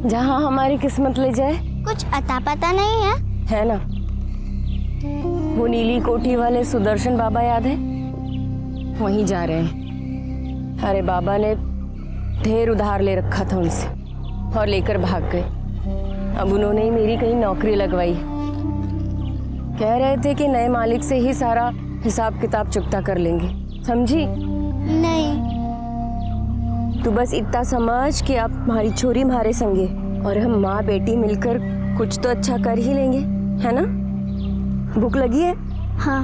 जहाँ हमारी किस्मत ले जाए। कुछ अता पता नहीं है ना? वो नीली कोठी वाले सुदर्शन बाबा याद है? वहीं जा रहे हैं। अरे बाबा ने ढेर उधार ले रखा था उनसे और लेकर भाग गए। अब उन्होंने ही मेरी कहीं नौकरी लगवाई। कह रहे थे कि नए मालिक से ही सारा हिसाब किताब चुकता कर लेंगे। समझी? नहीं। तू बस इतना समझ कि आप हमारी छोरी हमारे संगे और हम माँ बेटी मिलकर कुछ तो अच्छा कर ही लेंगे, है ना? भूख लगी है? हाँ।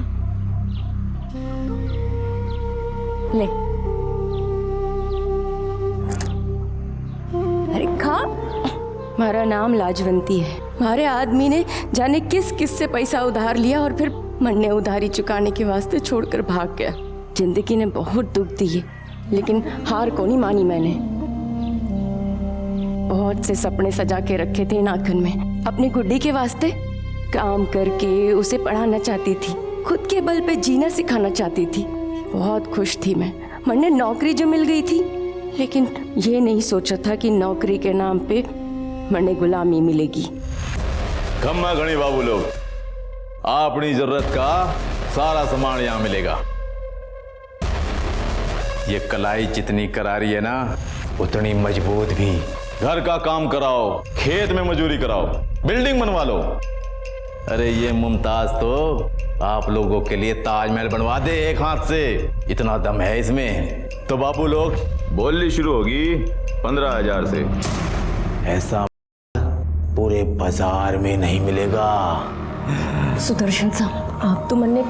ले। अरे खा। हमारा नाम लाजवंती है। हमारे आदमी ने जाने किस किस से पैसा उधार लिया और फिर मन्ने उधारी चुकाने के वास्ते छोड़कर भाग गया। जिंदगी ने बहुत दुख दिए, लेकिन हार को नहीं मानी मैंने। बहुत से सपने सजा के रखे थे नाखन में। अपनी गुड्डी के वास्ते काम करके उसे पढ़ाना चाहती थी, खुद के बल पे जीना सिखाना चाहती थी। बहुत खुश थी मैं। मैंने नौकरी जो मिल गई थी, लेकिन ये नहीं सोचा था कि नौकरी के नाम पे मैंने गुलामी मिलेगी। खम्मा घनी बाबू लोग, अपनी जरूरत का सारा सामान यहाँ मिलेगा। ये कलाई जितनी करारी है ना, उतनी मजबूत भी। घर का काम कराओ, खेत में मजदूरी कराओ, बिल्डिंग बनवा लो। अरे ये मुमताज तो आप लोगों के लिए ताजमहल बनवा दे एक हाथ से, इतना दम है इसमें। तो बाबू लोग, बोली शुरू होगी 15,000 से। ऐसा पूरे बाजार में नहीं मिलेगा। सुदर्शन साहब, आप तो मैंने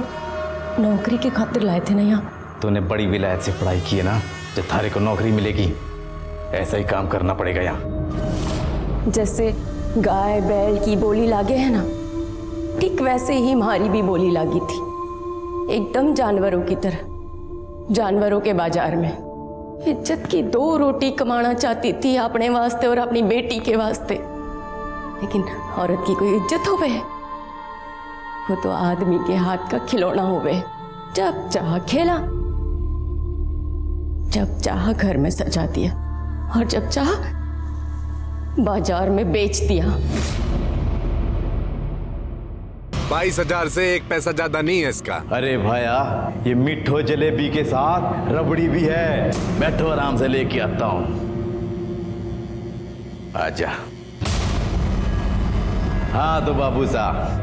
नौकरी के खातिर लाए थे ना यहाँ। तूने बड़ी विलायत से पढ़ाई की है ना, जब थारे को नौकरी मिलेगी ऐसा ही काम करना पड़ेगा यहाँ। जैसे गाय बैल की बोली लागे है ना, ठीक वैसे ही हमारी भी बोली लागी थी, एकदम जानवरों की तरह। जानवरों के बाजार में इज्जत की 2 रोटी कमाना चाहती थी अपने वास्ते और अपनी बेटी के वास्ते। लेकिन औरत की कोई इज्जत होवे? वो तो आदमी के हाथ का खिलौना होवे। जब चाह खेला, जब चाह घर में सजा दिया और जब चाह बाजार में बेच दिया। 22,000 से 1 पैसा ज्यादा नहीं है इसका। अरे भाया, ये मिठो जलेबी के साथ रबड़ी भी है। बैठो, आराम से लेके आता हूं। आजा। हाँ तो बाबू साहब,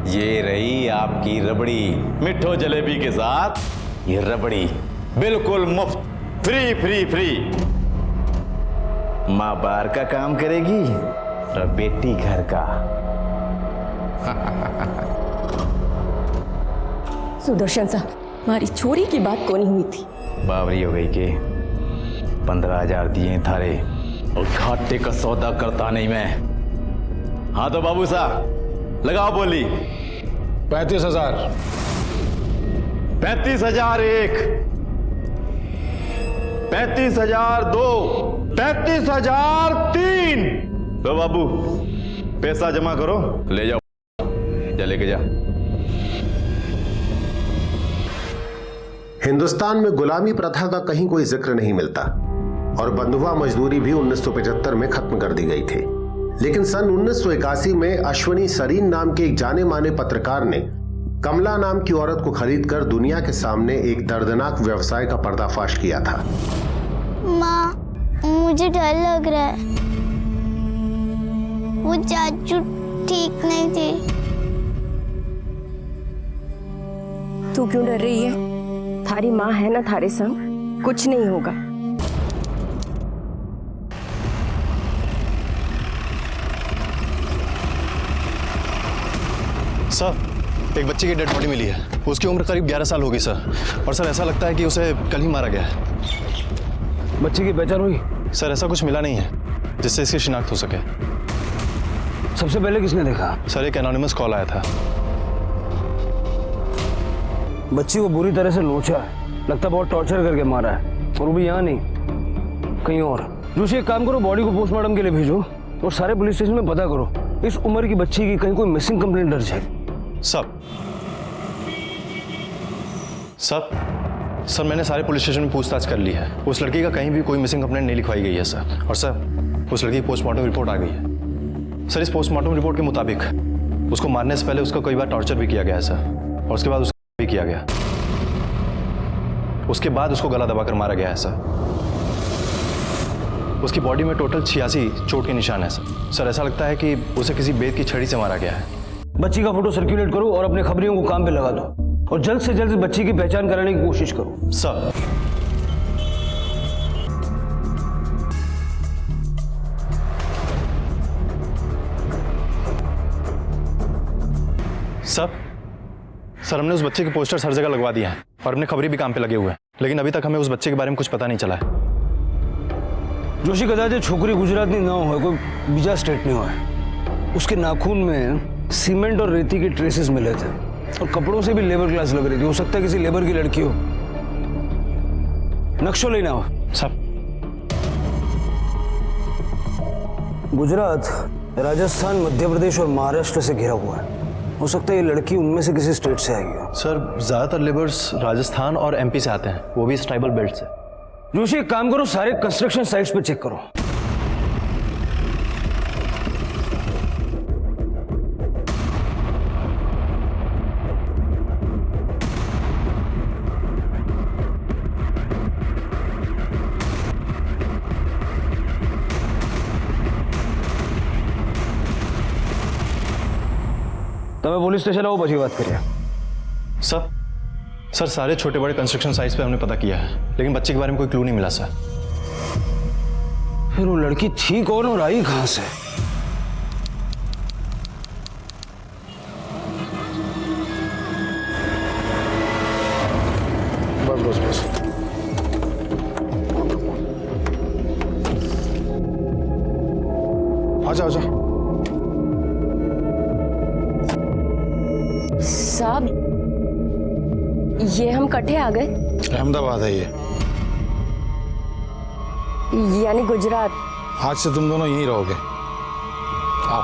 ये रही आपकी रबड़ी। मिठो जलेबी के साथ ये रबड़ी बिल्कुल मुफ्त, फ्री फ्री फ्री। माँ बाहर का काम करेगी और बेटी घर का। सुदर्शन साहब, हमारी चोरी की बात कौन हुई थी? बावरी हो गई के 15,000 दिए थारे और घाटे का सौदा करता नहीं मैं। हाँ तो बाबू साहब, लगाओ बोली। 35,000। 35,000 1, 35,000 2, 35,000 3। लो बाबू, पैसा जमा करो, ले जाओ। जा लेके जा। हिंदुस्तान में गुलामी प्रथा का कहीं कोई जिक्र नहीं मिलता और बंधुआ मजदूरी भी 1975 में खत्म कर दी गई थी। लेकिन सन 1981 में अश्वनी सरीन नाम के एक जाने माने पत्रकार ने कमला नाम की औरत को खरीदकर दुनिया के सामने एक दर्दनाक व्यवसाय का पर्दाफाश किया था। माँ, मुझे डर लग रहा है। वो चाचू ठीक नहीं थी। तू क्यों डर रही है? थारी माँ है ना थारे संग, कुछ नहीं होगा। सर, एक बच्चे की डेड बॉडी मिली है। उसकी उम्र करीब 11 साल होगी सर। और सर, ऐसा लगता है कि उसे कल ही मारा गया है। बच्चे की पहचान हुई? सर, ऐसा कुछ मिला नहीं है जिससे इसकी शिनाख्त हो सके। सबसे पहले किसने देखा? सर, एक एनोनिमस कॉल आया था। बच्ची को बुरी तरह से लोचा है, लगता बहुत टॉर्चर करके मारा है, और वो भी यहाँ नहीं, कहीं और। जोशी, एक काम करो, बॉडी को पोस्टमार्टम के लिए भेजो और सारे पुलिस स्टेशन में पता करो इस उम्र की बच्ची की कहीं कोई मिसिंग कंप्लेंट दर्ज है। सब सर मैंने सारे पुलिस स्टेशन में पूछताछ कर ली है। उस लड़की का कहीं भी कोई मिसिंग कंप्लेंट नहीं लिखवाई गई है सर। और सर उस लड़की की पोस्टमार्टम रिपोर्ट आ गई है। सर इस पोस्टमार्टम रिपोर्ट के मुताबिक उसको मारने से पहले उसका कई बार टॉर्चर भी किया गया है सर, और उसके बाद उसको भी किया गया। उसके बाद उसको गला दबाकर मारा गया है सर। उसकी बॉडी में टोटल 86 चोट के निशान है सर। सर ऐसा लगता है कि उसे किसी बेत की छड़ी से मारा गया है। बच्ची का फोटो सर्कुलेट करो और अपने खबरियों को काम पे लगा दो, और जल्द से जल्द बच्ची की पहचान कराने की कोशिश करो। सर सर हमने उस बच्चे के पोस्टर्स हर जगह लगवा दिए हैं और अपने खबरी भी काम पे लगे हुए हैं, लेकिन अभी तक हमें उस बच्चे के बारे में कुछ पता नहीं चला है। जोशी कदाच छोकरी गुजरात नहीं ना हो, कोई बीजा स्टेट नहीं हुआ। उसके नाखून में सीमेंट और रेती के ट्रेसेस मिले थे, और कपड़ों से भी लेबर क्लास लग रही थी। हो सकता है किसी लेबर की लड़की हो। नक्शो लेना हो सर। गुजरात, राजस्थान, मध्य प्रदेश और महाराष्ट्र से घिरा हुआ है। हो सकता है ये लड़की उनमें से किसी स्टेट से आई हो। सर ज्यादातर लेबर्स राजस्थान और एमपी से आते हैं, वो भी इस ट्राइबल बेल्ट से। जोशी एक काम करो, सारे कंस्ट्रक्शन साइट्स पे चेक करो। તમે પોલીસ સ્ટેશન આવો પછી વાત કરીએ। सर सारे छोटे बड़े कंस्ट्रक्शन साइट्स पे हमने पता किया है, लेकिन बच्चे के बारे में कोई क्लू नहीं मिला सर। फिर वो लड़की थी कौन और आई कहां से? बस बस बस आजा आजा। साहब ये हम कट्ठे आ गए, अहमदाबाद है ये। यानी गुजरात। आज से तुम दोनों यहीं रहोगे। आओ।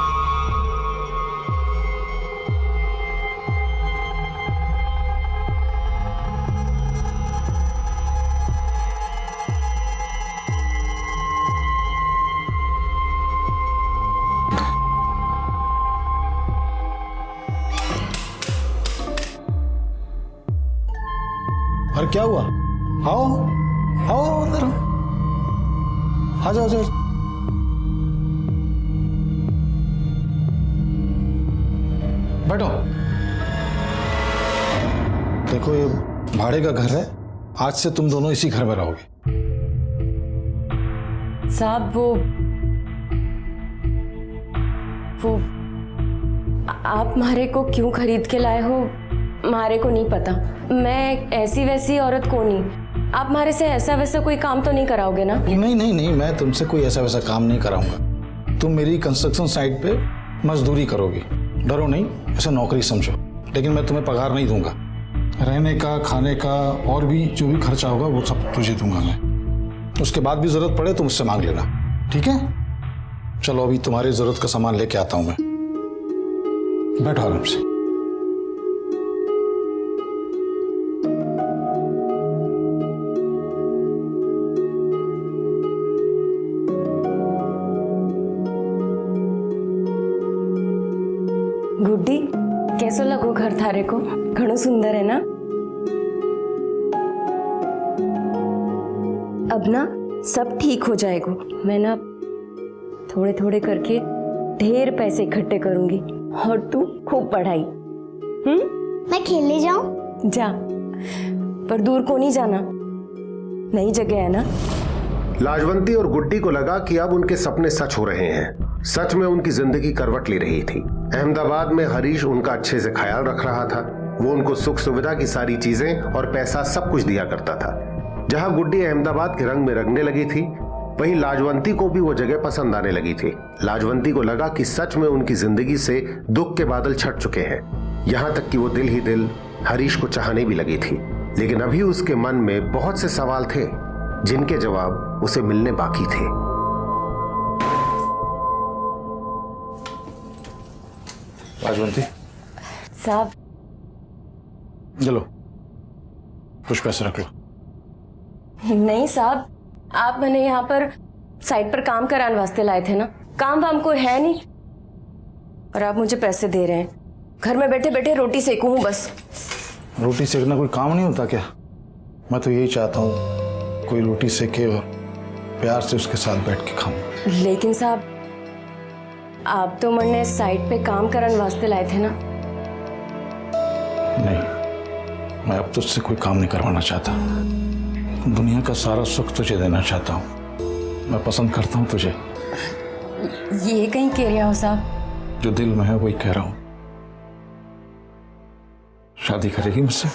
अरे क्या हुआ? आओ आओ अंदर आओ। आ जाओ जाओ। बैठो। देखो ये भाड़े का घर है, आज से तुम दोनों इसी घर में रहोगे। साहब वो आप मारे को क्यों खरीद के लाए हो, मारे को नहीं पता। मैं ऐसी वैसी औरत को नहीं। आप मारे से ऐसा वैसा कोई काम तो नहीं कराओगे ना? नहीं नहीं नहीं, मैं तुमसे कोई ऐसा वैसा काम नहीं कराऊंगा। तुम मेरी कंस्ट्रक्शन साइट पे मजदूरी करोगी। डरो नहीं, ऐसा नौकरी समझो। लेकिन मैं तुम्हें पगार नहीं दूंगा। रहने का, खाने का और भी जो भी खर्चा होगा वो सब तुझे दूंगा मैं। उसके बाद भी जरूरत पड़े तो मुझसे मांग लेना, ठीक है? चलो अभी तुम्हारी जरूरत का सामान लेके आता हूं मैं। बैठो आराम से। गुड्डी कैसो लगो घर थारे को? घणो सुंदर है ना? अब ना सब ठीक हो जाएगा। मैं ना थोड़े थोड़े करके ढेर पैसे इकट्ठे करूंगी, और तू खूब पढ़ाई। मैं खेलने जाऊं? जा, पर दूर को नहीं जाना, नई जगह है ना। लाजवंती और गुड्डी को लगा कि अब उनके सपने सच हो रहे हैं। सच में उनकी जिंदगी करवट ले रही थी। अहमदाबाद में हरीश उनका अच्छे से ख्याल रख रहा था। वो उनको सुख सुविधा की सारी चीजें और पैसा सब कुछ दिया करता था। जहां गुड्डी अहमदाबाद के रंग में रंगने लगी थी, वहीं लाजवंती को भी वो जगह पसंद आने लगी थी। लाजवंती को लगा कि सच में उनकी जिंदगी से दुख के बादल छट चुके हैं। यहां तक कि वो दिल ही दिल हरीश को चाहने भी लगी थी। लेकिन अभी उसके मन में बहुत से सवाल थे जिनके जवाब उसे मिलने बाकी थे। लाजवंती, साहब चलो कुछ पैसे रख लो। नहीं साहब, आप मैंने यहाँ पर साइट पर काम कराने वास्ते लाए थे ना। काम वाम कोई है नहीं, और आप मुझे पैसे दे रहे हैं। घर में बैठे बैठे रोटी सेकूं हूँ बस। रोटी सेकना कोई काम नहीं होता क्या? मैं तो यही चाहता हूँ कोई रोटी सेके और प्यार से उसके साथ बैठ के खाऊं। लेकिन साहब, आप तो मैंने साइट पे काम कराने वास्ते लाए थे ना। नहीं, मैं अब तुझसे कोई काम नहीं करवाना चाहता। दुनिया का सारा सुख तुझे देना चाहता हूँ। मैं पसंद करता हूँ तुझे। ये कहीं कह रहे हो साहब? जो दिल में है वही कह रहा हूँ। शादी करेगी मुझसे?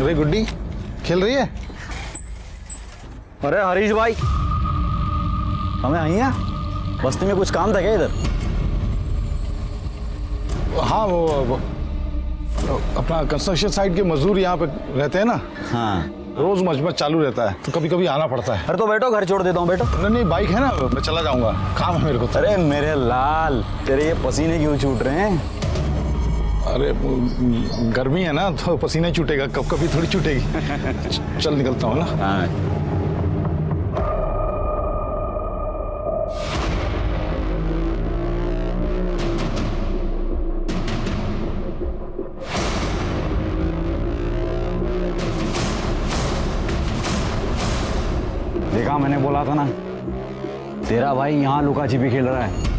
अरे गुड्डी, खेल रही है? अरे हरीश भाई, हमें आई हैं? बस्ती में कुछ काम था क्या इधर? हाँ, वो अपना कंस्ट्रक्शन साइट के मजदूर यहाँ पे रहते हैं ना। हाँ। रोज मजबत चालू रहता है, तो कभी कभी आना पड़ता है। अरे तो बैठो, घर छोड़ देता हूँ। बैठो। नहीं, बाइक है ना, मैं चला जाऊंगा, काम है मेरे को। अरे मेरे लाल, तेरे ये पसीने क्यों छूट रहे हैं? अरे गर्मी है ना, तो पसीना छूटेगा, कब कभी थोड़ी छूटेगी। चल निकलता हूँ ना। हाँ। देखा, मैंने बोला था ना, तेरा भाई यहाँ लुका छिपी खेल रहा है।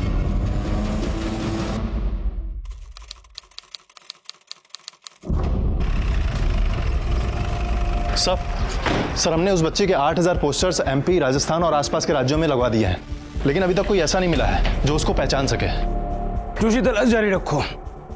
सर, हमने उस बच्चे के 8000 पोस्टर्स एमपी, राजस्थान और आसपास के राज्यों में लगवा दिए हैं, लेकिन अभी तक कोई ऐसा नहीं मिला है जो उसको पहचान सके। जोशी, तलाश जारी रखो।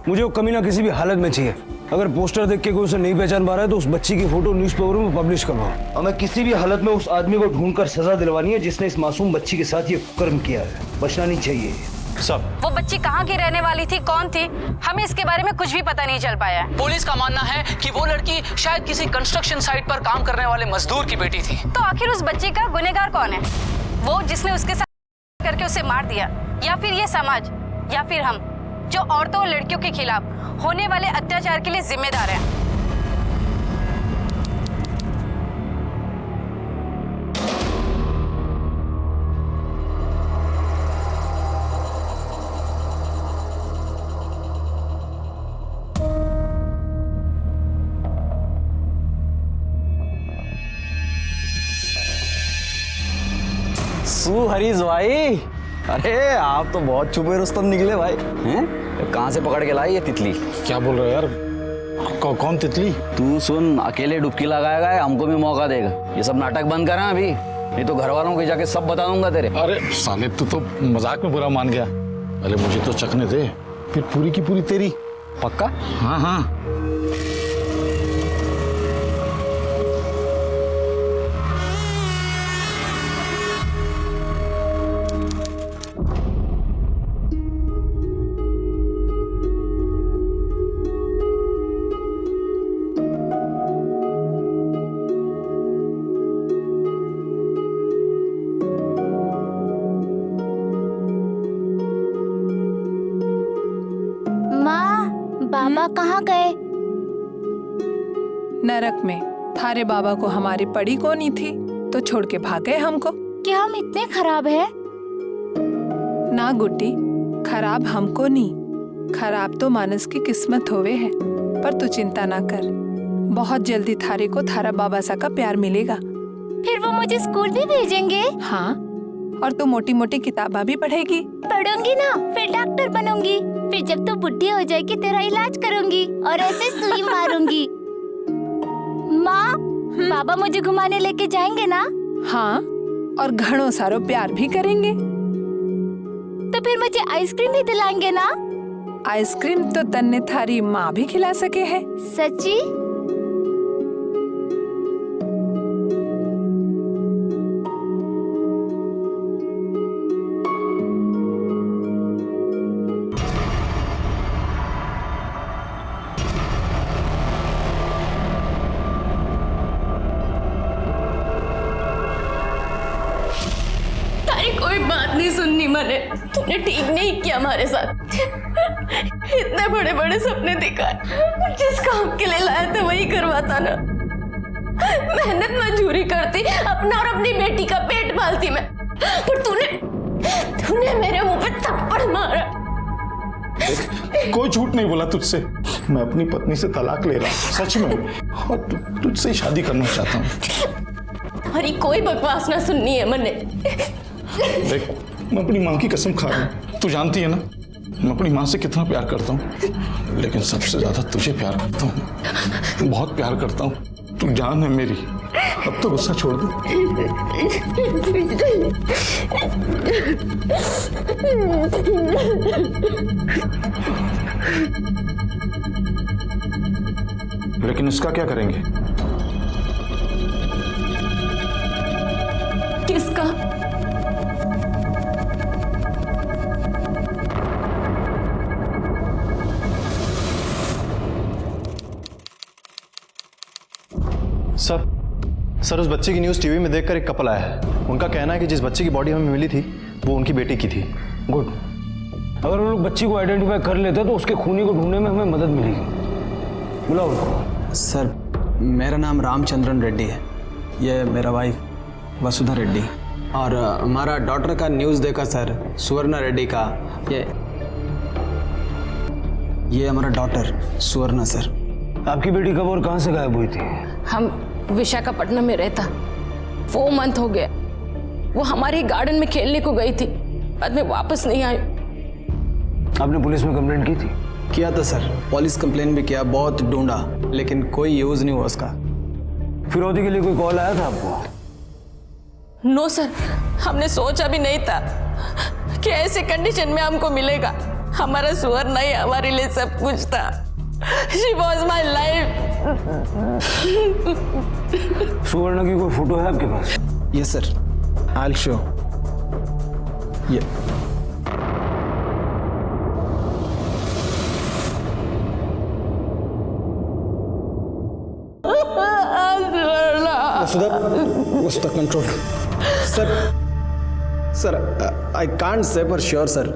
मुझे वो कमीना किसी भी हालत में चाहिए। अगर पोस्टर देख के कोई उसे नहीं पहचान पा रहा है तो उस बच्ची की फोटो न्यूज़पेपर में पब्लिश करवाओ। हमें किसी भी हालत में उस आदमी को ढूंढकर सजा दिलवानी है जिसने इस मासूम बच्ची के साथ ये कर्म किया है। बचना नहीं चाहिए। सब वो बच्ची कहाँ की रहने वाली थी, कौन थी, हमें इसके बारे में कुछ भी पता नहीं चल पाया है। पुलिस का मानना है कि वो लड़की शायद किसी कंस्ट्रक्शन साइट पर काम करने वाले मजदूर की बेटी थी। तो आखिर उस बच्ची का गुनहगार कौन है? वो जिसने उसके साथ करके उसे मार दिया, या फिर ये समाज, या फिर हम, जो औरतों और लड़कियों के खिलाफ होने वाले अत्याचार के लिए जिम्मेदार हैं? हरीश भाई, अरे आप तो बहुत छुपे रुस्तम निकले भाई। हैं? कहाँ से पकड़ के लाई ये तितली? क्या बोल रहे हो यार? कौन तितली? तू सुन, अकेले डुबकी लगाएगा, हमको भी मौका देगा। ये सब नाटक बंद करा अभी, नहीं तो घर वालों को जाके सब बता दूंगा तेरे। अरे साले, तू तो मजाक में बुरा मान गया। अरे मुझे तो चखने दे, फिर पूरी की पूरी तेरी। पक्का? हाँ हाँ। बाबा कहाँ गए? नरक में। थारे बाबा को हमारी पड़ी कोनी थी तो छोड़ के भाग गए हमको। क्या हम इतने खराब हैं? ना गुड्डी, खराब हमको नहीं, खराब तो मानस की किस्मत होवे है। पर तू चिंता ना कर, बहुत जल्दी थारे को थारा बाबा सा का प्यार मिलेगा। फिर वो मुझे स्कूल भी भेजेंगे? हाँ, और तू मोटी मोटी किताबा भी पढ़ेगी। पढ़ूंगी ना, फिर डॉक्टर बनूंगी। फिर जब तू बुढ़ी हो जाएगी तेरा इलाज करूंगी और ऐसे सुई मारूंगी। माँ, बाबा मुझे घुमाने लेके जाएंगे ना? हाँ, और घणों सारो प्यार भी करेंगे। तो फिर मुझे आइसक्रीम भी दिलाएंगे ना? आइसक्रीम तो तन्ने थारी माँ भी खिला सके है। सच्ची? कोई बात नहीं सुननी मैंने। तूने ठीक नहीं किया हमारे साथ। इतने बड़े बड़े सपने दिखाए, जिस काम के लिए लाया था वही करवाता ना। मेहनत मजदूरी करती, अपना और अपनी बेटी का पेट पालती मैं, पर तूने मेरे मुंह पे थप्पड़ मारा। कोई झूठ नहीं बोला तुझसे। मैं अपनी पत्नी से तलाक ले रहा हूँ, सच में, और तुझसे ही शादी करना चाहता हूँ। तुम्हारी कोई बकवास ना सुननी है मैंने। देख, मैं अपनी माँ की कसम खा रहा हूँ, तू जानती है ना मैं अपनी माँ से कितना प्यार करता हूँ, लेकिन सबसे ज्यादा तुझे प्यार करता हूँ, बहुत प्यार करता हूँ। तू जान है मेरी, अब तो गुस्सा छोड़ दे। लेकिन इसका क्या करेंगे? किसका? सर उस बच्चे की न्यूज़ टीवी में देखकर एक कपल आया है। उनका कहना है कि जिस बच्चे की बॉडी हमें मिली थी वो उनकी बेटी की थी। गुड। अगर वो लोग बच्ची को आइडेंटिफाई कर लेते तो उसके खूनी को ढूंढने में हमें मदद मिलेगी। बुलाओ उनको। सर मेरा नाम रामचंद्रन रेड्डी है, ये मेरा वाइफ वसुधा रेड्डी, और हमारा डॉटर का न्यूज़ देखा सर, सुवर्णा रेड्डी का। ये हमारा डॉटर सुवर्णा सर। आपकी बेटी कब और कहाँ से गायब हुई थी? हम विशाखापट्टनम में रहता, 4 मंथ हो गया। वो हमारे गार्डन में खेलने को गई थी, बाद में वापस नहीं आई। आपने पुलिस में कंप्लेंट की थी? किया था सर, पुलिस कंप्लेन भी किया, बहुत ढूंढा, लेकिन कोई यूज नहीं हुआ उसका। फिरौती के लिए कोई कॉल आया था आपको? नो सर, हमने सोचा भी नहीं था कि ऐसे कंडीशन में हमको मिलेगा। हमारा सुवर्ण ही हमारे लिए सब कुछ था। She was my life. सुवर्ण की कोई फोटो है आपके पास? Yes sir, I'll show. ये Vasudha control. Sir I can't say for sure sir,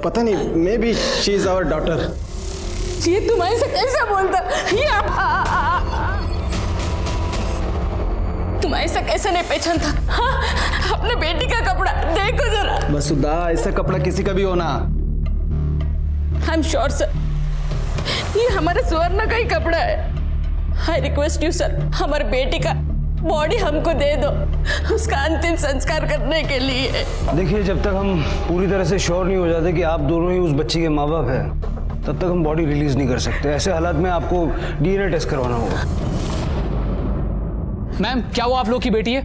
पता नहीं, may be she is our daughter. ये तुम्हारे से कैसा बोलता? तुम्हारे से कैसे नहीं पहचानता? हाँ? अपने बेटी का कपड़ा देखो जरा। वसुधा, ऐसा कपड़ा किसी का भी होना। आई एम श्योर सर, ये हमारे सुवर्ण का ही कपड़ा है। आई रिक्वेस्ट यू सर, हमारे बेटी का बॉडी हमको दे दो, उसका अंतिम संस्कार करने के लिए। देखिए, जब तक हम पूरी तरह से श्योर नहीं हो जाते कि आप दोनों ही उस बच्ची के माँ बाप हैं, तब तक हम बॉडी रिलीज नहीं कर सकते। ऐसे हालात में आपको डीएनए टेस्ट करवाना होगा। मैम, क्या वो आप लोग की बेटी है?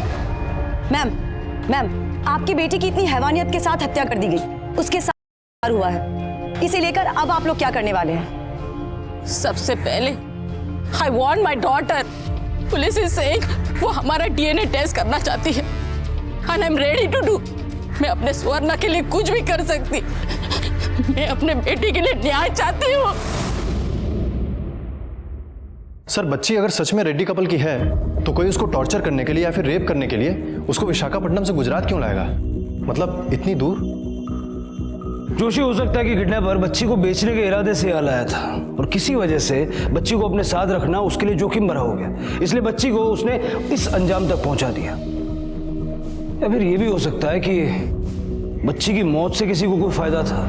मैम, आपकी बेटी की इतनी हैवानियत के साथ हत्या कर दी गई, उसके साथ हुआ है। इसे लेकर अब आप लोग क्या करने वाले हैं? सबसे पहले I want my daughter. Police is saying वो हमारा डीएनए टेस्ट करना चाहती है, and I am ready to do. मैं अपने सुवर्णा के लिए कुछ भी कर सकती। मैं अपने बेटी के लिए न्याय चाहती हूँ। सर, बच्ची अगर सच में रेड्डी कपल की है तो कोई उसको टॉर्चर करने के लिए या फिर रेप करने के लिए उसको विशाखापट्टनम से गुजरात क्यों लाएगा? मतलब इतनी दूर? जोशी, हो सकता है कि किडनैपर बच्ची को बेचने के इरादे से यहाँ लाया था और किसी वजह से बच्ची को अपने साथ रखना उसके लिए जोखिम भरा हो गया, इसलिए बच्ची को उसने इस अंजाम तक पहुंचा दिया। या फिर यह भी हो सकता है कि बच्ची की मौत से किसी को कोई फायदा था।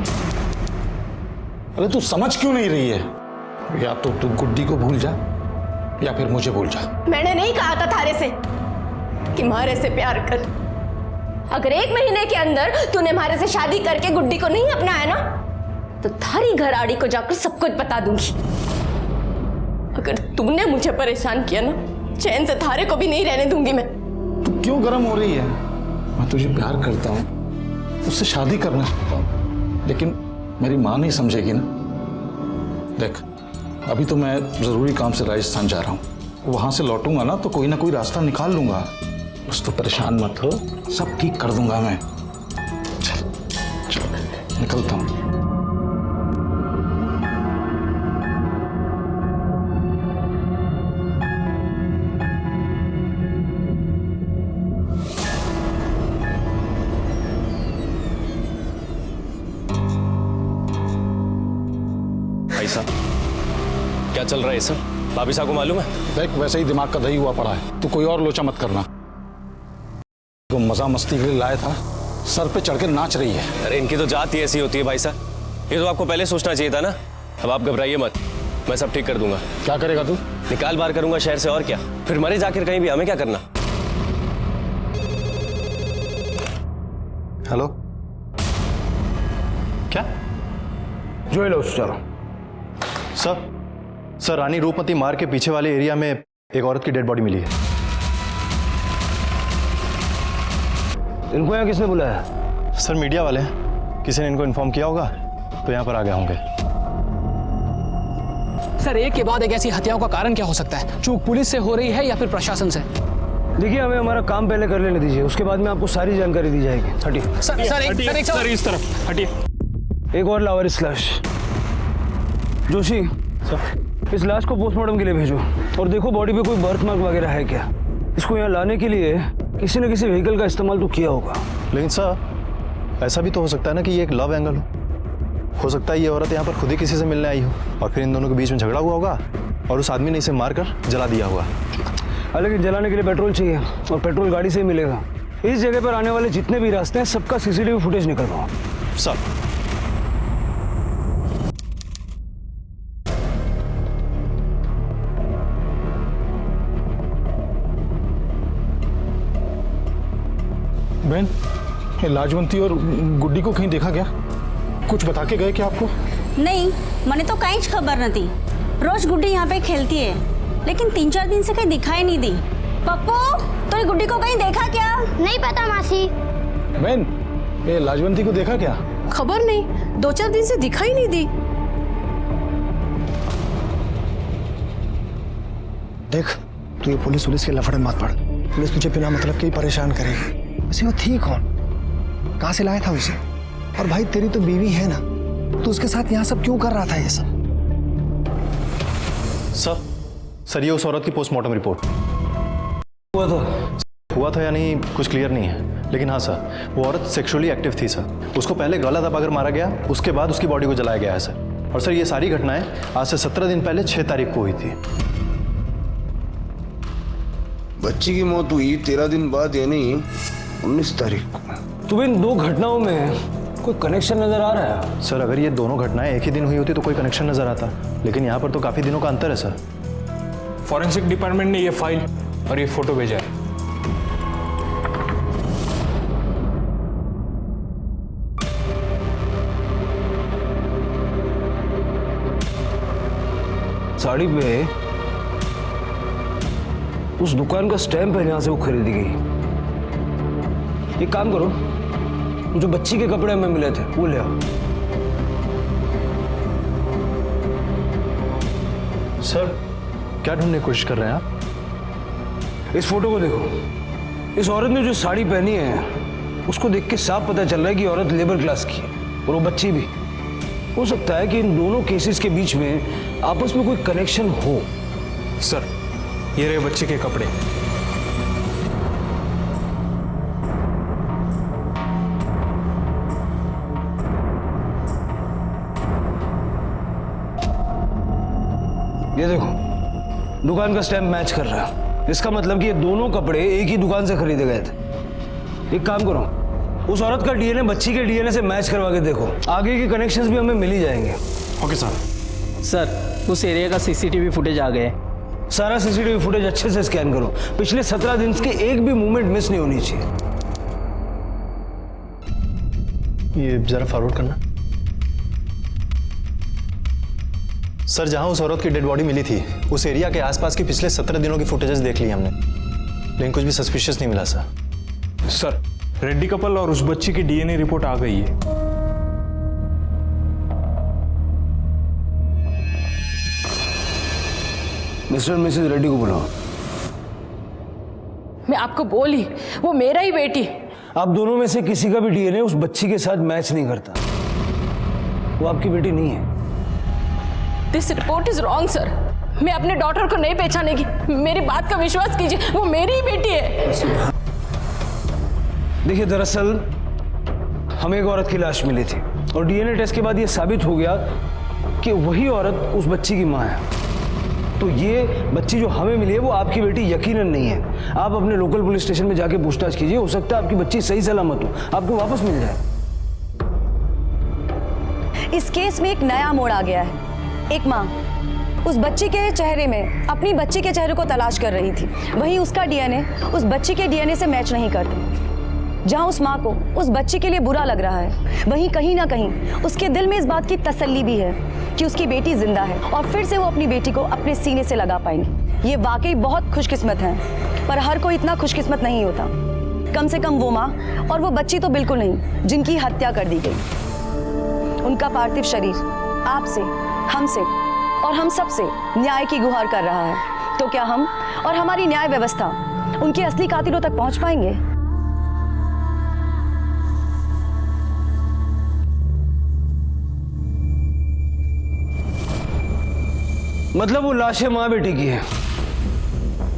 अरे तू समझ क्यों नहीं रही है? या तो तू गुड्डी को भूल जा या फिर मुझे भूल जा। मैंने नहीं कहा था थारे से कि मारे से प्यार कर। अगर 1 महीने के अंदर तूने मारे से शादी करके गुड्डी को नहीं अपनाया ना, तो थारी घर आड़ी को जाकर सब कुछ बता दूंगी। अगर तूने मुझे परेशान किया ना, चैन से थारे को भी नहीं रहने दूंगी मैं। तू क्यों गर्म हो रही है? मैं तुझे प्यार करता हूँ, उससे शादी करना चाहता हूँ, लेकिन मेरी माँ नहीं समझेगी ना। देख, अभी तो मैं जरूरी काम से राजस्थान जा रहा हूँ, वहां से लौटूंगा ना तो कोई ना कोई रास्ता निकाल लूंगा। बस तो परेशान मत हो, सब ठीक कर दूंगा मैं। चल चल, निकलता हूँ। साहब क्या चल रहा है सर? भाभी साहब को मालूम है? देख वैसे ही दिमाग का दही हुआ पड़ा है, तू कोई और लोचा मत करना। तो मजा मस्ती के लिए लाया था, सर पे चढ़ के नाच रही है। अरे इनकी तो जात ही ऐसी होती है भाई साहब, ये तो आपको पहले सोचना चाहिए था ना। अब आप घबराइए मत, मैं सब ठीक कर दूंगा। क्या करेगा तू? निकाल बाहर करूंगा शहर से, और क्या। फिर मरे जाकर कहीं भी, हमें क्या करना। हेलो, क्या? जो लो चलो। सर रानी रूपमती मार्ग के पीछे वाले एरिया में एक औरत की डेड बॉडी मिली है। इनको यहाँ किसने बुलाया? सर मीडिया वाले हैं, किसी ने इनको इन्फॉर्म किया होगा तो यहाँ पर आ गए होंगे। सर एक के बाद एक ऐसी हत्याओं का कारण क्या हो सकता है? चूक पुलिस से हो रही है या फिर प्रशासन से? देखिए हमें हमारा काम पहले कर लेने दीजिए, उसके बाद में आपको सारी जानकारी दी जाएगी। हटिए सर इस तरफ हटिए। एक और लावारिस लाश। जोशी सर, इस लाश को पोस्टमार्टम के लिए भेजो और देखो बॉडी पे कोई बर्थ मार्क वगैरह है क्या। इसको यहाँ लाने के लिए किसी न किसी व्हीकल का इस्तेमाल तो किया होगा। लेकिन सर ऐसा भी तो हो सकता है ना कि ये एक लव एंगल हो सकता है ये औरत यहाँ पर खुद ही किसी से मिलने आई हो और फिर इन दोनों के बीच में झगड़ा हुआ होगा और उस आदमी ने इसे मारकर जला दिया होगा। लेकिन जलाने के लिए पेट्रोल चाहिए और पेट्रोल गाड़ी से ही मिलेगा। इस जगह पर आने वाले जितने भी रास्ते हैं सबका सीसीटीवी फुटेज निकलवाओ। सर बहन, ये लाजवंती और गुड्डी को कहीं देखा क्या? कुछ बता के गए क्या आपको? नहीं, मैंने तो कहीं खबर न थी। रोज गुड्डी यहाँ पे खेलती है, लेकिन 3-4 दिन से कहीं दिखाई नहीं दी। पप्पू, तूने गुड्डी को कहीं देखा क्या? नहीं पता मासी। बहन, ये लाजवंती को देखा क्या? खबर नहीं, 2-4 दिन से दिखाई नहीं दी। देख तू ये पुलिस के लफड़े मत पड़। पुलिस तुझे बिना मतलब के ही परेशान करेगी। वैसे वो थी कौन? कहाँ से लाया था उसे? और भाई तेरी तो बीवी है ना, तो उसके साथ यहाँ सब क्यों कर रहा था ये सब? सर ये उस औरत की पोस्टमार्टम रिपोर्ट हुआ था या नहीं कुछ क्लियर नहीं है, लेकिन हाँ सर वो औरत सेक्सुअली एक्टिव थी सर। उसको पहले गला दबाकर मारा गया, उसके बाद उसकी बॉडी को जलाया गया है सर। और सर ये सारी घटनाएं आज से 17 दिन पहले 6 तारीख को हुई थी। बच्ची की मौत हुई 13 दिन बाद यानी 19 तारीख को। तो इन दो घटनाओं में कोई कनेक्शन नजर आ रहा है? सर अगर ये दोनों घटनाएं एक ही दिन हुई होती तो कोई कनेक्शन नजर आता, लेकिन यहाँ पर तो काफी दिनों का अंतर है सर। फॉरेंसिक डिपार्टमेंट ने ये फाइल और ये फोटो भेजा है। साड़ी पे उस दुकान का स्टैम्प है जहां से वो खरीदी गई। एक काम करो, जो बच्ची के कपड़े हमें मिले थे वो ले आओ। सर क्या ढूंढने की कोशिश कर रहे हैं आप? इस फोटो को देखो। इस औरत ने जो साड़ी पहनी है उसको देख के साफ पता चल रहा है कि औरत लेबर क्लास की है और वो बच्ची भी। हो सकता है कि इन दोनों केसेस के बीच में आपस में कोई कनेक्शन हो। सर ये रहे बच्चे के कपड़े। ये देखो दुकान का स्टैम्प मैच कर रहा है। इसका मतलब कि ये दोनों कपड़े एक ही दुकान से खरीदे गए थे। एक काम करो, उस औरत का डीएनए बच्ची के डीएनए से मैच करवा के देखो, आगे के कनेक्शंस भी हमें मिल ही जाएंगे। Okay sir. सर उस एरिया का सीसीटीवी फुटेज आ गए। सारा सीसीटीवी फुटेज अच्छे से स्कैन करो, पिछले 17 दिन के एक भी मूवमेंट मिस नहीं होनी चाहिए। ये जरा फॉरवर्ड करना। सर जहां उस औरत की डेड बॉडी मिली थी उस एरिया के आसपास की पिछले 17 दिनों की फुटेजेस देख ली हमने, लेकिन कुछ भी सस्पिशियस नहीं मिला सर। सर रेड्डी कपल और उस बच्ची की डीएनए रिपोर्ट आ गई है। मिस्टर मिसेस रेड्डी को बुलाओ। मैं आपको बोली वो मेरा ही बेटी। आप दोनों में से किसी का भी डीएनए उस बच्ची के साथ मैच नहीं करता। वो आपकी बेटी नहीं है। This report is wrong sir. मैं अपने डॉटर को नहीं पहचानेगी, मेरी बात का विश्वास कीजिए, वो मेरी ही बेटी है। देखिए दरअसल हमें एक औरत की लाश मिली थी और डीएनए टेस्ट के बाद ये साबित हो गया कि वही औरत उस बच्ची की माँ है, तो ये बच्ची जो हमें मिली है वो आपकी बेटी यकीनन नहीं है। आप अपने लोकल पुलिस स्टेशन में जाके पूछताछ कीजिए, हो सकता है आपकी बच्ची सही सलामत हो, आपको वापस मिल जाए। इस केस में एक नया मोड़ आ गया है। एक माँ उस बच्ची के चेहरे में अपनी बच्ची के चेहरे को तलाश कर रही थी, वहीं उसका डीएनए उस बच्ची के डीएनए से मैच नहीं करता। जहां उस माँ को उस बच्ची के लिए बुरा लग रहा है, वहीं कहीं ना कहीं उसके दिल में इस बात की तसल्ली भी है कि उसकी बेटी जिंदा है और फिर से वो अपनी बेटी को अपने सीने से लगा पाएंगे। ये वाकई बहुत खुशकिस्मत है, पर हर कोई इतना खुशकिस्मत नहीं होता। कम से कम वो माँ और वो बच्ची तो बिल्कुल नहीं जिनकी हत्या कर दी गई। उनका पार्थिव शरीर आपसे, हमसे और हम सब से न्याय की गुहार कर रहा है। तो क्या हम और हमारी न्याय व्यवस्था उनके असली कातिलों तक पहुंच पाएंगे? मतलब वो लाशें माँ बेटी की है,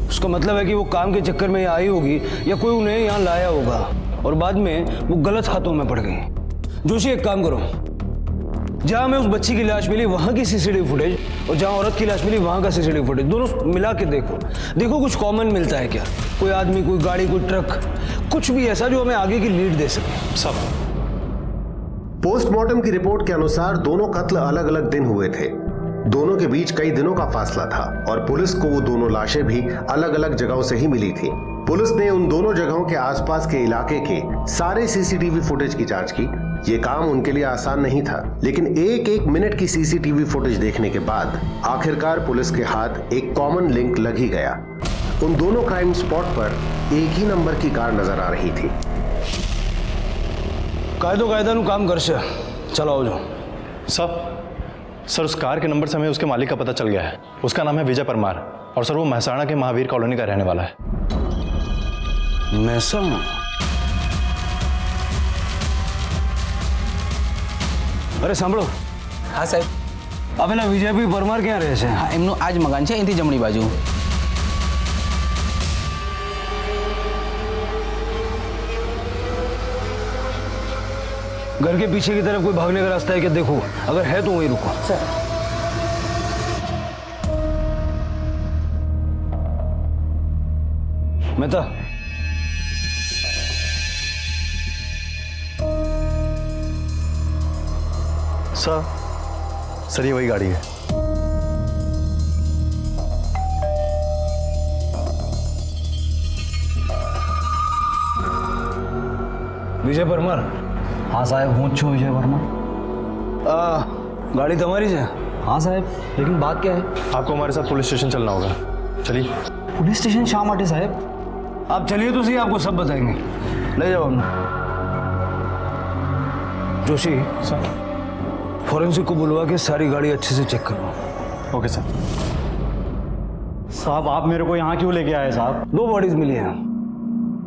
उसका मतलब है कि वो काम के चक्कर में आई होगी या कोई उन्हें यहाँ लाया होगा और बाद में वो गलत हाथों में पड़ गई। जोशी एक काम करो, जहां हमें उस बच्ची की लाश मिली वहां की सीसीटीवी फुटेज और जहां औरत की लाश मिली वहां का सीसीटीवी फुटेज दोनों मिला के देखो कुछ कॉमन मिलता है क्या। कोई आदमी, कोई गाड़ी, कोई ट्रक, कुछ भी ऐसा जो हमें आगे की लीड दे सके। सब पोस्टमार्टम की रिपोर्ट के अनुसार दोनों कत्ल अलग अलग दिन हुए थे। दोनों के बीच कई दिनों का फासला था और पुलिस को वो दोनों लाशें भी अलग अलग जगहों से ही मिली थी। पुलिस ने उन दोनों जगहों के आसपास के इलाके के सारे सीसीटीवी फुटेज की जांच की। ये काम उनके लिए आसान नहीं था, लेकिन एक एक मिनट की सीसीटीवी फुटेज देखने के बाद आखिरकार पुलिस के हाथ एक कॉमन लिंक लग ही गया। उन दोनों क्राइम स्पॉट पर एक ही नंबर की कार नजर आ रही थी। कायदा काम कर से चलाओ जो सर उस कार के नंबर से हमें उसके मालिक का पता चल गया है। उसका नाम है विजय परमार और सर वो महसाणा के महावीर कॉलोनी का रहने वाला है। महसाणा? અરે સાંભળો। હા સાહેબ। આ પેલા વિજયભાઈ પરમાર ક્યાં રહે છે? હા, એમનું આ જ મકાન છે, અહીંથી જમણી બાજુ। घर के पीछे की तरफ कोई भागने का रास्ता है क्या? देखो, अगर है तो वहीं रुको। सर मेहता, सर ये वही गाड़ी है। विजय परमार? हाँ साहब, હું જ છું વિજય વર્મા। गाड़ी तुम्हारी है? हाँ साहब, लेकिन बात क्या है? आपको हमारे साथ पुलिस स्टेशन चलना होगा। चलिए। पुलिस स्टेशन शा माटे साहब? आप चलिए तो सही, आपको सब बताएंगे। ले जाओ हमने। जोशी सर, फॉरेंसिक को बुलवा के सारी गाड़ी अच्छे से चेक करो। Okay sir. साहब आप मेरे को यहाँ क्यों लेके आए साहब? 2 बॉडीज मिली हैं,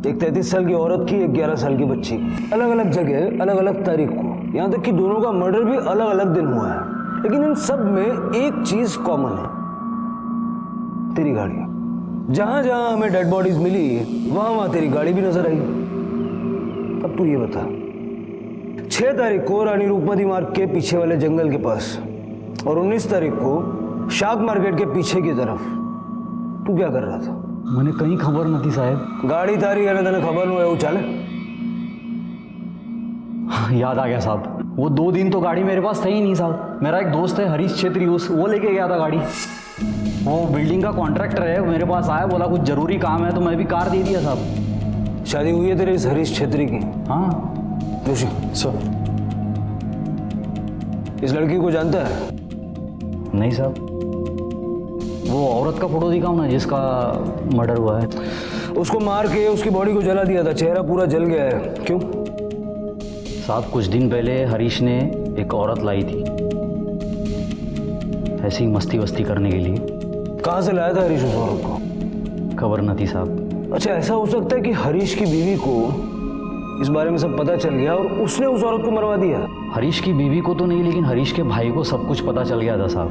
एक 33 साल की औरत की, एक 11 साल की बच्ची, अलग अलग जगह, अलग अलग तारीख को। यहाँ तक कि दोनों का मर्डर भी अलग अलग दिन हुआ है, लेकिन इन सब में एक चीज कॉमन है, तेरी गाड़ी। जहां जहां हमें डेड बॉडीज मिली वहां वहां तेरी गाड़ी भी नजर आई। अब तू ये बता, 6 तारीख को रानी रूपमती मार्ग के पीछे वाले जंगल के पास और 19 तारीख को शाक मार्केट के पीछे की तरफ तू क्या कर रहा था? મને કંઈ ખબર નથી સાહેબ। गाड़ी तारी है ना, तने खबर न हो चाले? याद आ गया साहब, वो 2 दिन तो गाड़ी मेरे पास था ही नहीं साहब। मेरा एक दोस्त है हरीश छेत्री, वो लेके गया था गाड़ी। वो बिल्डिंग का कॉन्ट्रैक्टर है, मेरे पास आया, बोला कुछ जरूरी काम है, तो मैं भी कार दे दिया साहब। शादी हुई है तेरे इस हरीश छेत्री की? हाँ। जोशी सर, इस लड़की को जानता है? नहीं साहब। वो औरत का फोटो दिखाऊं ना जिसका मर्डर हुआ है? उसको मार के उसकी बॉडी को जला दिया था, चेहरा पूरा जल गया है। क्यों साहब? कुछ दिन पहले हरीश ने एक औरत लाई थी, ऐसी ही मस्ती वस्ती करने के लिए। कहाँ से लाया था हरीश उस औरत को? खबर न थी साहब। अच्छा, ऐसा हो सकता है कि हरीश की बीवी को इस बारे में सब पता चल गया और उसने उस औरत को मरवा दिया? हरीश की बीवी को तो नहीं, लेकिन हरीश के भाई को सब कुछ पता चल गया था साहब।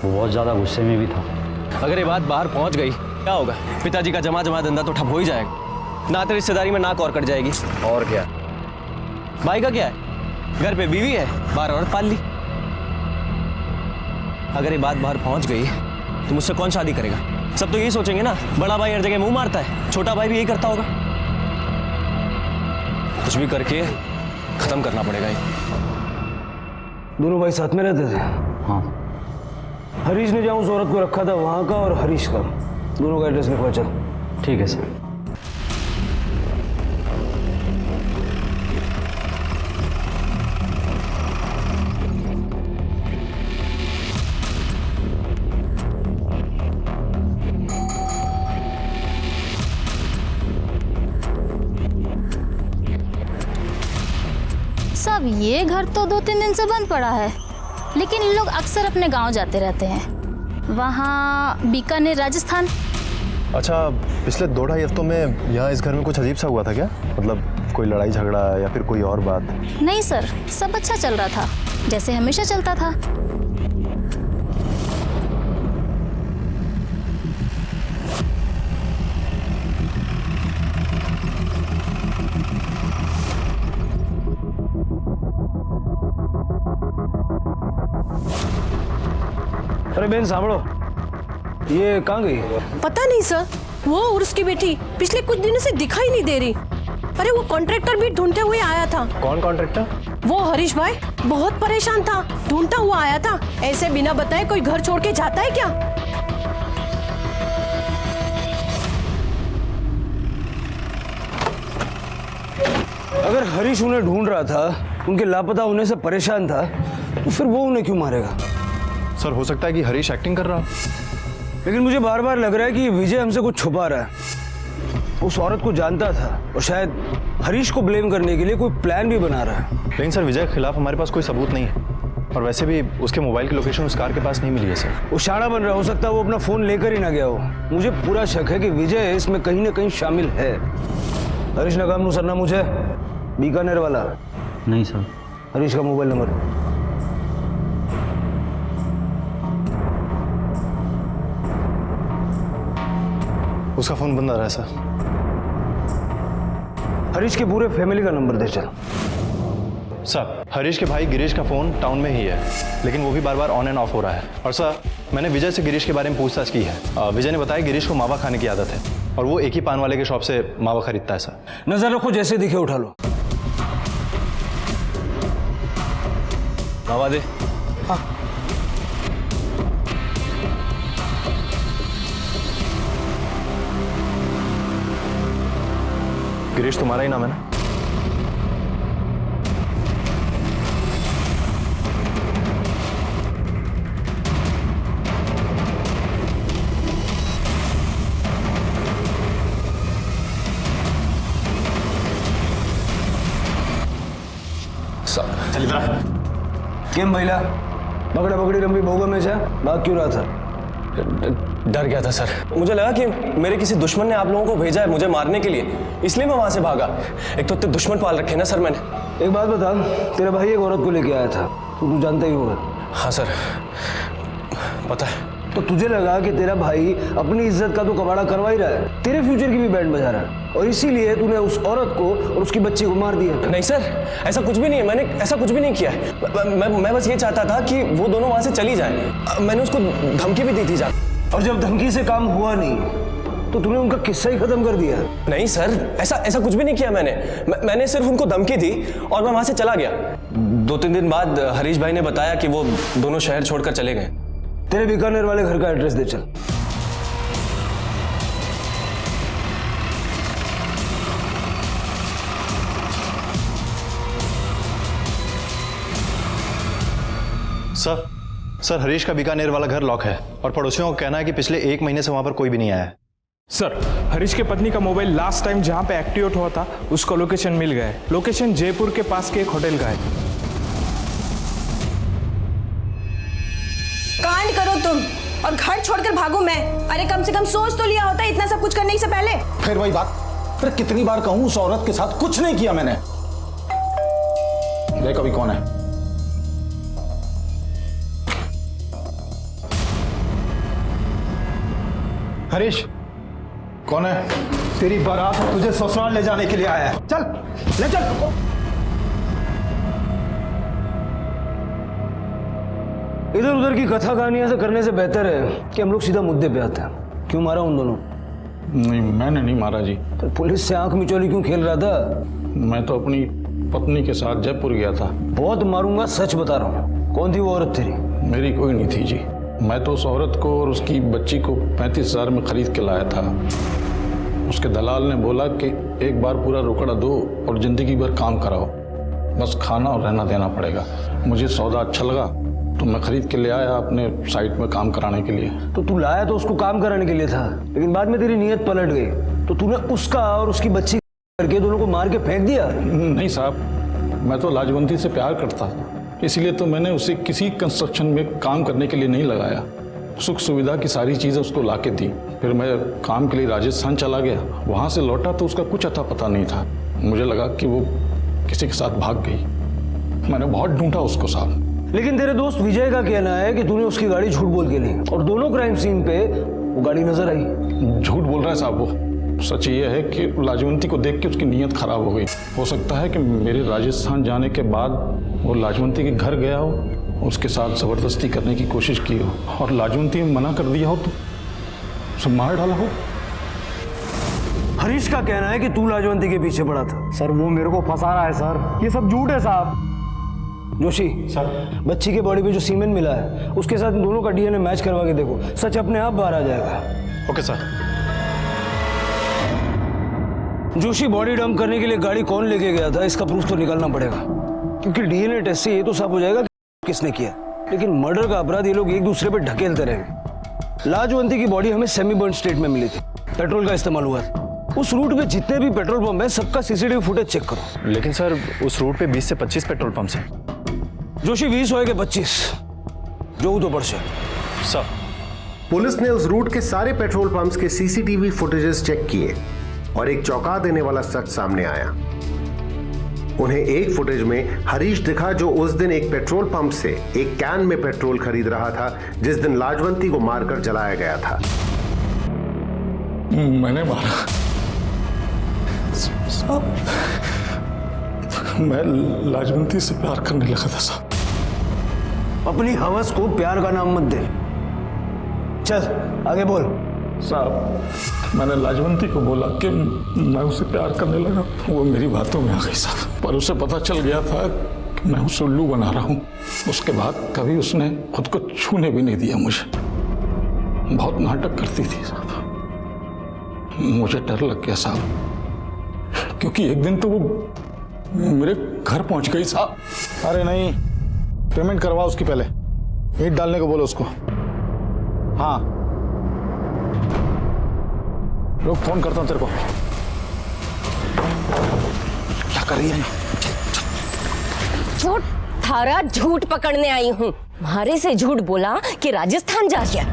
वो बहुत ज़्यादा गुस्से में भी था। अगर ये बात बाहर पहुंच गई क्या होगा? पिताजी का जमा धंधा तो ठप हो ही जाएगा, नाते रिश्तेदारी में नाक और कट जाएगी। और क्या? भाई का क्या है, घर पे बीवी है, बाहर औरत पाल ली। अगर ये बात बाहर पहुंच गई तो मुझसे कौन शादी करेगा? सब तो यही सोचेंगे ना, बड़ा भाई हर जगह मुंह मारता है, छोटा भाई भी यही करता होगा। कुछ भी करके खत्म करना पड़ेगा ये। दोनों भाई साथ में रहते थे? हाँ। हरीश ने जहाँ उस औरत को रखा था वहाँ का और हरीश का दोनों का एड्रेस लिखवा चल। ठीक है सर। सब ये घर तो 2-3 दिन से बंद पड़ा है, लेकिन इन लोग अक्सर अपने गांव जाते रहते हैं। वहाँ बीकानेर, राजस्थान। अच्छा, पिछले 2-2.5 हफ्तों में यहाँ इस घर में कुछ अजीब सा हुआ था क्या? मतलब कोई लड़ाई झगड़ा या फिर कोई और बात? नहीं सर, सब अच्छा चल रहा था, जैसे हमेशा चलता था। अरे बहन सांभो, ये कहाँ गई? पता नहीं सर, वो और उसकी बेटी पिछले कुछ दिनों से दिखाई नहीं दे रही। अरे वो कॉन्ट्रैक्टर भी ढूंढते हुए आया था। कौन कॉन्ट्रैक्टर? वो हरीश भाई बहुत परेशान था, ढूंढता हुआ आया था। ऐसे बिना बताए कोई घर छोड़ के जाता है क्या? अगर हरीश उन्हें ढूंढ रहा था, उनके लापता होने से परेशान था, तो फिर वो उन्हें क्यों मारेगा? सर, हो सकता है कि हरीश एक्टिंग कर रहा हो, लेकिन मुझे बार बार लग रहा है कि विजय हमसे कुछ छुपा रहा है। उस औरत को जानता था और शायद हरीश को ब्लेम करने के लिए कोई प्लान भी बना रहा है। लेकिन सर, विजय के खिलाफ हमारे पास कोई सबूत नहीं है, और वैसे भी उसके मोबाइल की लोकेशन उस कार के पास नहीं मिली है सर। वो शाणा बन रहा, हो सकता है वो अपना फोन लेकर ही ना गया हो। मुझे पूरा शक है कि विजय इसमें कहीं ना कहीं शामिल है। हरीश नगाम नु सरना मुझे बीकानेर वाला? नहीं सर। हरीश का मोबाइल नंबर? उसका फोन बंद आ रहा है सर। हरीश के पूरे फैमिली का नंबर दे चल। सर, हरीश के भाई गिरीश का फोन टाउन में ही है, लेकिन वो भी बार बार ऑन एंड ऑफ हो रहा है। और सर, मैंने विजय से गिरीश के बारे में पूछताछ की है। विजय ने बताया गिरीश को मावा खाने की आदत है और वो एक ही पान वाले के शॉप से मावा खरीदता है सर। नजर रखो, जैसे दिखे उठा लो। मावा दे। हाँ। गिरीश तुम्हारा ही नाम है ना? चल इधर। केम महिला पकड़ा पकड़ी रंबी भोगा में से भाग क्यों रहा था? डर गया था सर, मुझे लगा कि मेरे किसी दुश्मन ने आप लोगों को भेजा है मुझे मारने के लिए, इसलिए मैं वहां से भागा। एक तो इतने दुश्मन पाल रखे ना सर मैंने। एक बात बता, तेरा भाई एक औरत को लेके आया था, तू जानता ही होगा। हाँ सर, पता है। तो तुझे लगा कि तेरा भाई अपनी इज्जत का तो कबाड़ा करवा ही रहा है, तेरे फ्यूचर की भी बैंड बजा रहा है, और इसीलिए तूने उस औरत को और उसकी बच्ची को मार दिया। नहीं सर, ऐसा कुछ भी नहीं है, मैंने ऐसा कुछ भी नहीं किया है। मैं बस ये चाहता था कि वो दोनों वहां से चली जाए। मैंने उसको धमकी भी दी थी जाकर, और जब धमकी से काम हुआ नहीं तो तूने उनका किस्सा ही खत्म कर दिया। नहीं सर, ऐसा कुछ भी नहीं किया मैंने सिर्फ उनको धमकी दी और मैं वहां से चला गया। 2-3 दिन बाद हरीश भाई ने बताया कि वो दोनों शहर छोड़कर चले गए। तेरे बीकानेर वाले घर का एड्रेस दे चल। सर, हरीश का बीकानेर वाला घर लॉक है और पड़ोसियों का कहना है कि पिछले 1 महीने से वहां पर कोई भी नहीं आया है। सर, हरीश के पत्नी का मोबाइल लास्ट टाइम जहां पे एक्टिवेट हुआ था उसका लोकेशन मिल गया है। लोकेशन जयपुर के पास के एक होटल का है। कांड करो तुम और घर छोड़कर भागो मैं। अरे कम से कम सोच तो लिया होता इतना सब कुछ करने से पहले। फिर वही बात, फिर कितनी बार कहूं उस औरत के साथ कुछ नहीं किया मैंने। देख अभी कौन है। हरीश कौन है? तेरी बारात तुझे ससुराल ले जाने के लिए आया है। चल ले चल। इधर उधर की कथा कहानियां से करने से बेहतर है कि हम लोग सीधा मुद्दे पे आते हैं। क्यों मारा उन दोनों? नहीं, मैंने नहीं मारा जी। तो पुलिस से आंख मिचौली क्यों खेल रहा था? मैं तो अपनी पत्नी के साथ जयपुर गया था। बहुत मारूंगा, सच बता रहा हूँ। कौन थी वो औरत तेरी? मेरी कोई नहीं थी जी। मैं तो उस औरत को और उसकी बच्ची को 35,000 में खरीद के लाया था। उसके दलाल ने बोला कि एक बार पूरा रोकड़ा दो और जिंदगी भर काम कराओ, बस खाना और रहना देना पड़ेगा। मुझे सौदा अच्छा लगा तो मैं खरीद के ले आया अपने साइट में काम कराने के लिए। तो तू लाया तो उसको काम कराने के लिए था, लेकिन बाद में तेरी नीयत पलट गई तो तूने उसका और उसकी बच्ची करके दोनों को मार के फेंक दिया। नहीं साहब, मैं तो लाजवंती से प्यार करता था, इसलिए तो मैंने उसे किसी कंस्ट्रक्शन में काम करने के लिए नहीं लगाया। सुख सुविधा की सारी चीज़ें उसको ला के दी। फिर मैं काम के लिए राजस्थान चला गया। वहाँ से लौटा तो उसका कुछ अता पता नहीं था। मुझे लगा कि वो किसी के साथ भाग गई। मैंने बहुत ढूंढा उसको साहब। लेकिन तेरे दोस्त विजय का कहना है कि तूने उसकी गाड़ी झूठ बोल के ली और दोनों क्राइम सीन पे वो गाड़ी नजर आई। झूठ बोल रहा है साहब वो। सच ये है कि लाजवंती को देख के उसकी नीयत खराब हो गई। हो सकता है कि मेरे राजस्थान जाने के बाद वो लाजवंती के घर गया हो, उसके साथ जबरदस्ती करने की कोशिश की हो और लाजवंती ने मना कर दिया हो तो उसे मार डाला हो। हरीश का कहना है कि तू लाजवंती के पीछे पड़ा था। सर वो मेरे को फंसा रहा है सर, ये सब झूठ है साहब। जोशी सर, बच्ची के बॉडी पे जो सीमेन मिला है उसके साथ दोनों का डीएनए मैच करवा के देखो, सच अपने आप बाहर आ जाएगा। Okay sir. Joshi, body dump करने के लिए गाड़ी कौन लेके गया था इसका प्रूफ तो निकालना पड़ेगा, क्योंकि डीएनए टेस्ट से ये तो साफ हो जाएगा कि किसने किया। लेकिन मर्डर का अपराध ये लोग एक दूसरे पे ढकेलते रहेंगे। लाजवंती की बॉडी हमें सेमी बर्न स्टेट में मिली थी, पेट्रोल का इस्तेमाल हुआ था। उस रूट पे जितने भी पेट्रोल पंप है सबका सीसीटीवी फुटेज चेक करो। लेकिन सर उस रूट पे 20 से 25 पेट्रोल पंप्स हैं। जोशी 20 होए के 25 जो तो बढ़ सर। पुलिस ने उस रूट के सारे पेट्रोल पंप्स के सीसीटीवी फुटेजेस चेक किए और एक चौंका देने वाला सच सामने आया। उन्हें एक फुटेज में हरीश दिखा जो उस दिन एक पेट्रोल पंप से एक कैन में पेट्रोल खरीद रहा था जिस दिन लाजवंती को मारकर जलाया गया था। मैंने मारा साहब, मैं लाजवंती से प्यार करने लगा था साहब। अपनी हवस को प्यार का नाम मत दे। चल आगे बोल। साहब मैंने लाजवंती को बोला कि मैं उसे प्यार करने लगा। वो मेरी बातों में आ गई साहब, पर उसे पता चल गया था कि मैं उसे उल्लू बना रहा हूँ। उसके बाद कभी उसने खुद को छूने भी नहीं दिया मुझे। बहुत नाटक करती थी साहब। मुझे डर लग गया साहब, क्योंकि एक दिन तो वो मेरे घर पहुंच गई साहब। अरे नहीं, पेमेंट करवा उसकी पहले, ईंट डालने को बोलो उसको। हाँ लोग, फोन करता हूं तेरे को। क्या कर रही है? झूठ थारा झूठ पकड़ने आई हूँ। तुम्हारे से झूठ बोला कि राजस्थान जा गया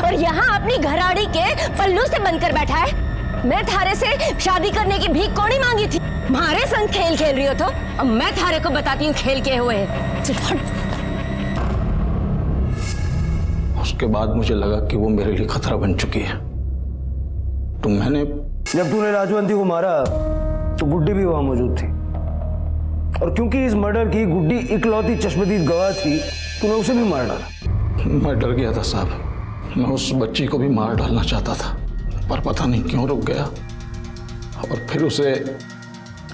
और यहाँ अपनी घराड़ी के पल्लू से बनकर बैठा है। मैं थारे से शादी करने की भीख कौड़ी मांगी थी, तुम्हारे संग खेल खेल रही हो तो अब मैं थारे को बताती हूँ खेल के हुए। उसके बाद मुझे लगा कि वो मेरे लिए खतरा बन चुकी है, तो मैंने जब तूने लाजवंती को मारा तो गुड्डी भी वहां मौजूद थी, और क्योंकि इस मर्डर की गुड्डी इकलौती चश्मदीद गवाह थी तूने उसे भी मार डाला। मैं डर गया था साहब। मैं उस बच्ची को भी मार डालना चाहता था, पर पता नहीं क्यों रुक गया और फिर उसे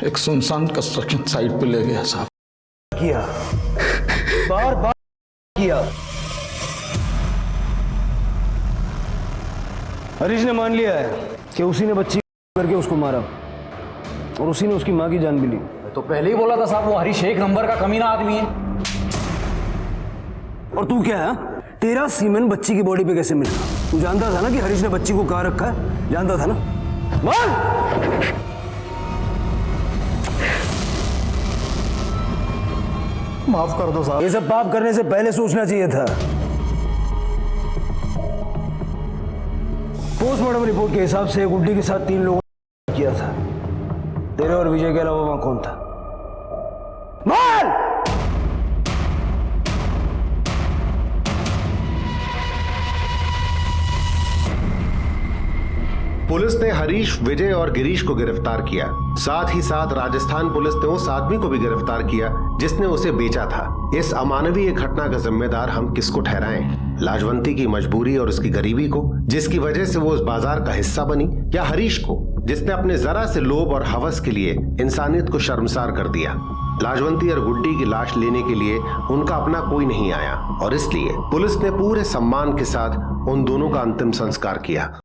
एक सुनसान कंस्ट्रक्शन साइट पे ले गया साहब। किया बार बार किया। हरीश ने मान लिया है कि उसी ने बच्ची करके उसको मारा और उसी ने उसकी मां की जान भी ली। तो पहले ही बोला था साहब, वो हरीश एक नंबर का कमीना आदमी है। और तू क्या है? तेरा सीमेन बच्ची की बॉडी पे कैसे मिला? तू जानता था ना कि हरीश ने बच्ची को कहाँ रखा है? जानता था ना? बोल। माफ कर दो साहब। ये सब पाप करने से पहले सोचना चाहिए था। पोस्टमार्टम रिपोर्ट के हिसाब से गुड्डी के साथ 3 लोगों ने किया था। तेरे और विजय के अलावा वहां कौन था? बोल। पुलिस ने हरीश, विजय और गिरीश को गिरफ्तार किया। साथ ही साथ राजस्थान पुलिस ने उस आदमी को भी गिरफ्तार किया जिसने उसे बेचा था। इस अमानवीय घटना का जिम्मेदार हम किसको ठहराएं? लाजवंती की मजबूरी और उसकी गरीबी को, जिसकी वजह से वो उस बाजार का हिस्सा बनी, या हरीश को, जिसने अपने जरा से लोभ और हवस के लिए इंसानियत को शर्मसार कर दिया? लाजवंती और गुड्डी की लाश लेने के लिए उनका अपना कोई नहीं आया और इसलिए पुलिस ने पूरे सम्मान के साथ उन दोनों का अंतिम संस्कार किया।